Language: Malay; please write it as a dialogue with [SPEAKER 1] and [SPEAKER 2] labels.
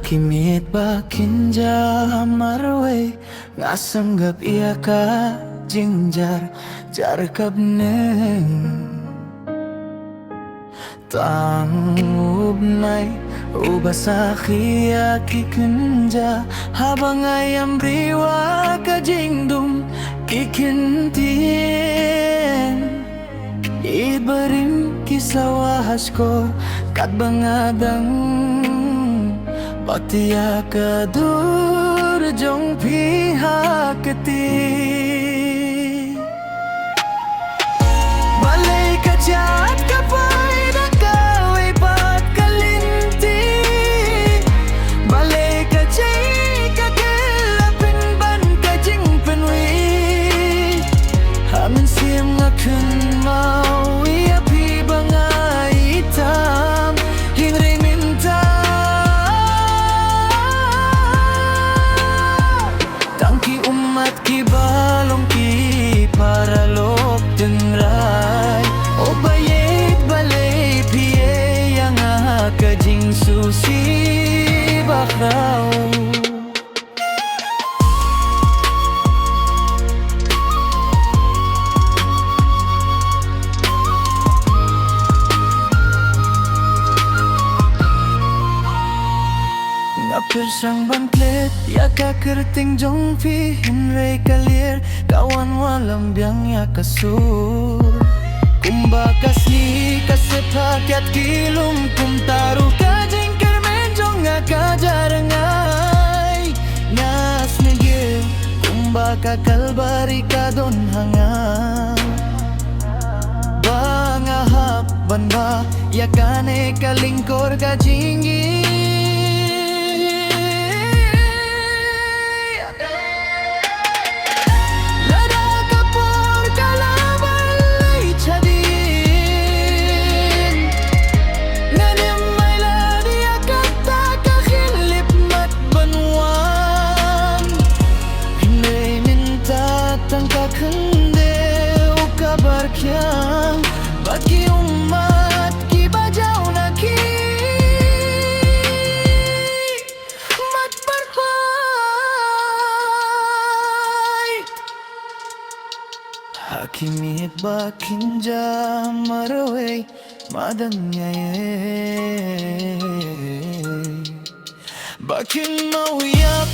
[SPEAKER 1] Hakimit bakinja marway ngasanggap iya ka jingjar jarkab neng tangub nay ubasaki akikenja habang ayam briwa ka jingdum ikintien ibarim kisawahas ko kat bangadang Patia kadur jong pihak keti Balay kajat kapay na kaway pat kalinti Balay kajay kakilapin ban kajing penwi Hamin siyam nga kun mawi api bangay itam Hinray minta Umat ki balong ki para lok dengray O bayet balay piye yang kajing susi bakraw Persang bantlet ya kakerting jong pi hinray kalir kawan walam biang ya kasur kumbakas ni kasepakyat kilum kumtaru kajing kermen jong nga kajarangay ngas negil kumbaka kalbari kadon hanga bangahap banba ya kane kalingkor kajingi Bagi umat ki bajau naki mat parpai Hakimit bakinja marway madangnya Bakin mau ya